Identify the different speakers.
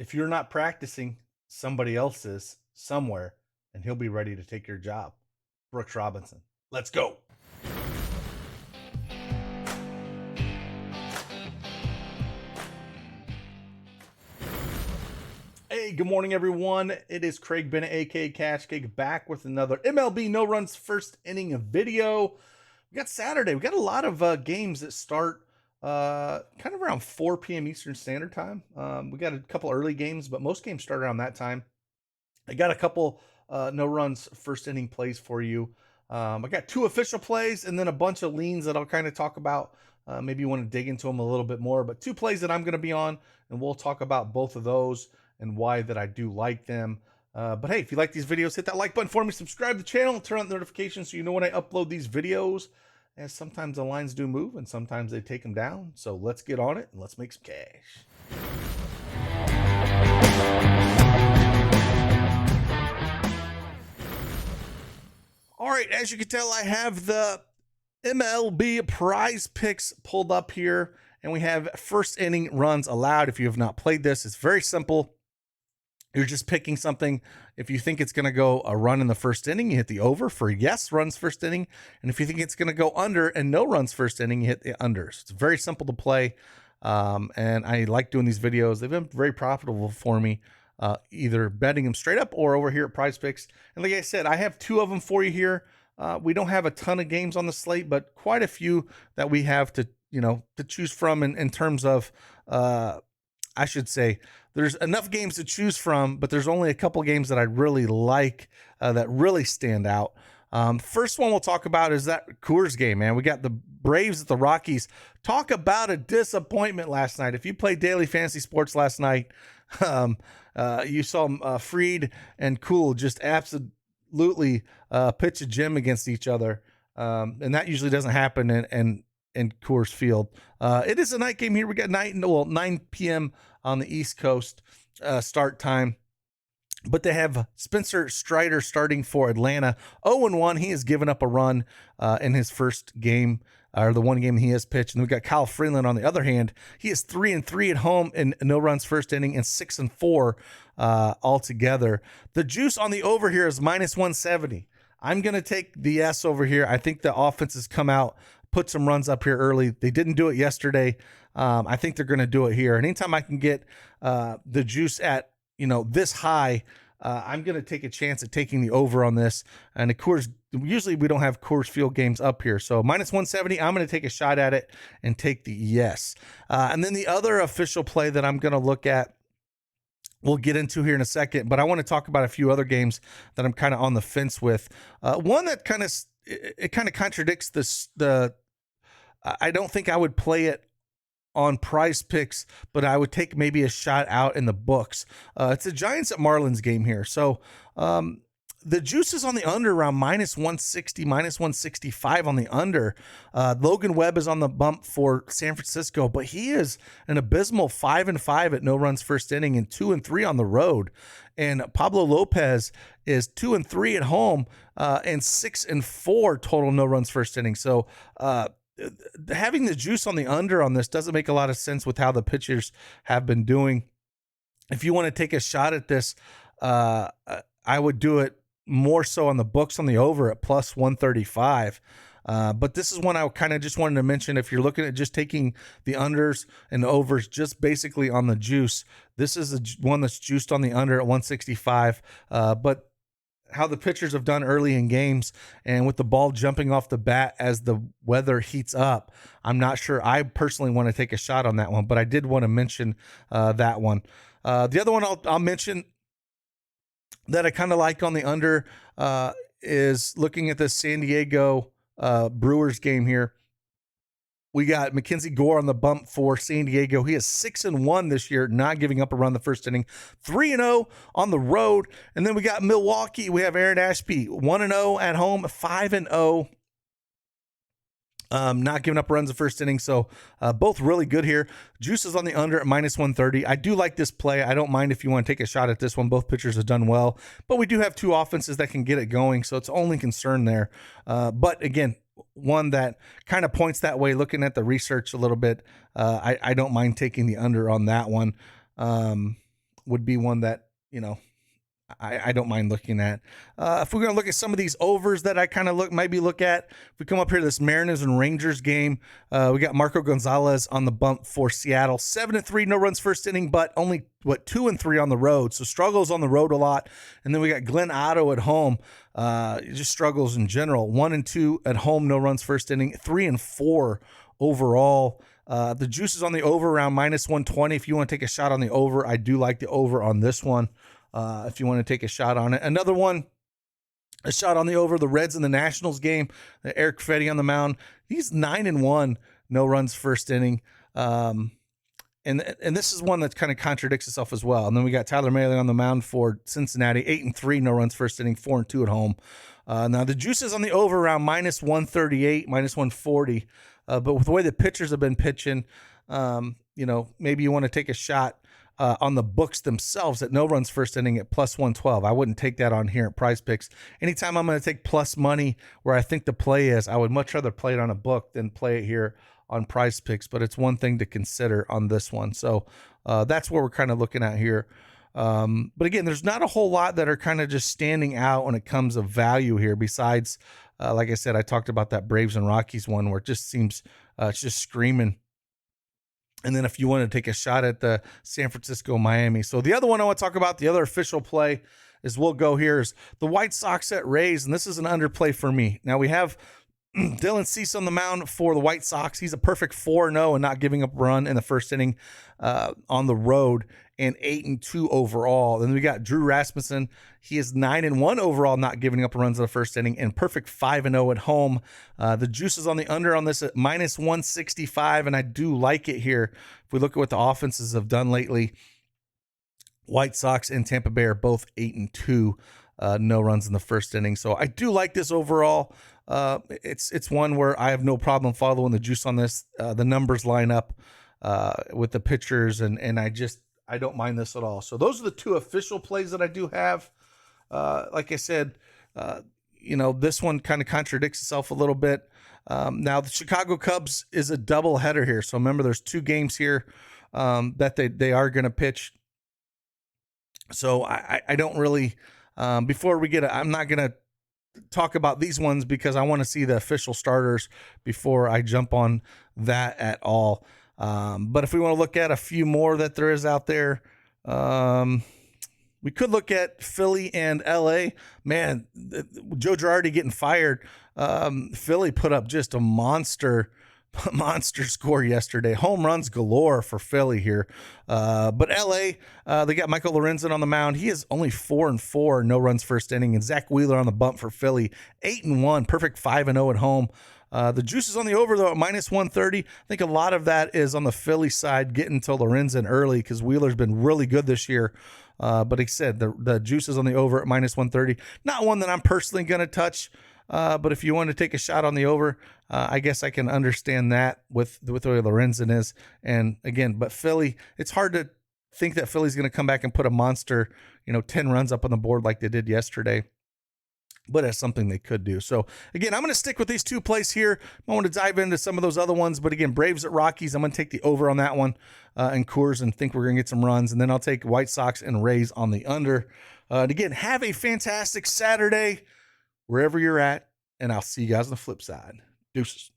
Speaker 1: If you're not practicing, somebody else is somewhere, and he'll be ready to take your job. Brooks Robinson. Let's go. Hey, good morning, everyone. It is Craig Bennett, aka Cash Cake, back with another MLB No Runs first inning video. We got Saturday. We got a lot of games that start kind of around 4 p.m. Eastern Standard Time. We got a couple early games, but most games start around that time. I got a couple no runs first inning plays for you. I got 2 official plays and then a bunch of leans that I'll kind of talk about. Maybe you want to dig into them a little bit more, but 2 plays that I'm going to be on, and we'll talk about both of those and why that I do like them. But hey, if you like these videos, hit that like button for me, subscribe to the channel, turn on the notifications so you know when I upload these videos, as sometimes the lines do move and sometimes they take them down. So let's get on it and let's make some cash. All right, as you can tell, I have the MLB Prizepicks pulled up here, and we have first inning runs allowed. If you have not played this, it's very simple. You're just picking something. If you think it's going to go a run in the first inning, you hit the over for yes runs first inning. And if you think it's going to go under and no runs first inning, you hit the unders. It's very simple to play. And I like doing these videos. They've been very profitable for me, either betting them straight up or over here at Prizepicks. And like I said, I have 2 of them for you here. We don't have a ton of games on the slate, but quite a few that we have to choose from in terms of, I should say, there's enough games to choose from, but there's only a couple games that I really like that really stand out. First one we'll talk about is that Coors game, man. We got the Braves at the Rockies. Talk about a disappointment last night. If you played daily fantasy sports last night, you saw Fried and Cool just absolutely pitch a gem against each other. And that usually doesn't happen in Coors Field. It is a night game here. We got 9 p.m. on the East Coast start time. But they have Spencer Strider starting for Atlanta. 0-1. He has given up a run in his first game, or the one game he has pitched. And we've got Kyle Freeland on the other hand. He is 3-3 at home in no runs first inning and 6-4 altogether. The juice on the over here is -170. I'm going to take the S over here. I think the offense has come out, put some runs up here early. They didn't do it yesterday. I think they're going to do it here. And anytime I can get the juice at this high, I'm going to take a chance at taking the over on this. And of course, usually we don't have Coors Field games up here. So -170, I'm going to take a shot at it and take the yes. And then the other official play that I'm going to look at, we'll get into here in a second, but I want to talk about a few other games that I'm kind of on the fence with. One that kind of contradicts this. I don't think I would play it on Prizepicks, but I would take maybe a shot out in the books. It's a Giants at Marlins game here. So the juice is on the under around -160, -165 on the under. Logan Webb is on the bump for San Francisco, but he is an abysmal 5-5 at no runs first inning and 2-3 on the road. And Pablo Lopez is 2-3 at home and 6-4 total no runs first inning. So having the juice on the under on this doesn't make a lot of sense with how the pitchers have been doing. If you want to take a shot at this, I would do it more so on the books on the over at +135. But this is one I kind of just wanted to mention. If you're looking at just taking the unders and the overs just basically on the juice, this is one that's juiced on the under at 165. But how the pitchers have done early in games and with the ball jumping off the bat as the weather heats up, I'm not sure I personally want to take a shot on that one, but I did want to mention that one. The other one I'll mention that I kind of like on the under is looking at the San Diego Brewers game here. We got Mackenzie Gore on the bump for San Diego. He is 6-1 this year, not giving up a run the first inning. 3-0 on the road. And then we got Milwaukee. We have Aaron Ashby, 1-0 at home, 5-0. Not giving up runs the first inning. So both really good here. Juice is on the under at -130. I do like this play. I don't mind if you want to take a shot at this one. Both pitchers have done well, but we do have 2 offenses that can get it going. So it's only concern there. But again, one that kind of points that way, looking at the research a little bit. I don't mind taking the under on that one. would be one that, I don't mind looking at. If we're going to look at some of these overs that I kind of maybe look at, if we come up here to this Mariners and Rangers game, we got Marco Gonzalez on the bump for Seattle. 7-3, no runs first inning, but only 2-3 on the road. So struggles on the road a lot. And then we got Glenn Otto at home. Just struggles in general. 1-2 at home, no runs first inning. 3-4 overall. The juice is on the over around -120. If you want to take a shot on the over, I do like the over on this one. If you want to take a shot on it. Another one, a shot on the over, the Reds and the Nationals game. Eric Fetty on the mound. He's 9-1, no runs first inning. And this is one that kind of contradicts itself as well. And then we got Tyler Mahle on the mound for Cincinnati, 8-3, no runs first inning, 4-2 at home. Now the juice is on the over around -138, -140. But with the way the pitchers have been pitching, maybe you want to take a shot on the books themselves at no runs first inning at +112. I wouldn't take that on here at Prizepicks. Anytime I'm going to take plus money where I think the play is, I would much rather play it on a book than play it here on Prizepicks. But it's one thing to consider on this one. So that's what we're kind of looking at here. But again, there's not a whole lot that are kind of just standing out when it comes of value here. Besides, like I said, I talked about that Braves and Rockies one where it just seems it's just screaming. And then if you want to take a shot at the San Francisco, Miami. So the other one I want to talk about, the other official play is we'll go here is the White Sox at Rays. And this is an underplay for me. Now we have Dylan Cease on the mound for the White Sox. He's a perfect 4-0 and not giving up a run in the first inning on the road, and 8-2 overall. Then we got Drew Rasmussen. He is 9-1 overall, not giving up runs in the first inning, and perfect 5-0 at home. The juice is on the under on this at -165, and I do like it here. If we look at what the offenses have done lately, White Sox and Tampa Bay are both 8-2, no runs in the first inning. So I do like this overall. It's one where I have no problem following the juice on this. The numbers line up with the pitchers, and I don't mind this at all. So those are the two official plays that I do have. Like I said, this one kind of contradicts itself a little bit. Now the Chicago Cubs is a double header here. So remember, there's two games here that they are going to pitch. So I don't really, before we get I'm not going to talk about these ones because I want to see the official starters before I jump on that at all. But if we want to look at a few more that there is out there, we could look at Philly and LA. Man, Joe Girardi getting fired. Philly put up just a monster score yesterday. Home runs galore for Philly here. But LA, they got Michael Lorenzen on the mound. He is only 4-4, no runs first inning. And Zach Wheeler on the bump for Philly, 8-1, perfect 5-0 at home. The juice is on the over, though, at -130. I think a lot of that is on the Philly side, getting to Lorenzen early because Wheeler's been really good this year. But like I said, the juice is on the over at -130. Not one that I'm personally going to touch. But if you want to take a shot on the over, I guess I can understand that with the way Lorenzen is. And again, but Philly, it's hard to think that Philly's going to come back and put a monster, 10 runs up on the board like they did yesterday. But it's something they could do. So again, I'm going to stick with these two plays here. I want to dive into some of those other ones. But again, Braves at Rockies, I'm going to take the over on that one and Coors and think we're going to get some runs. And then I'll take White Sox and Rays on the under. And again, have a fantastic Saturday wherever you're at. And I'll see you guys on the flip side. Deuces.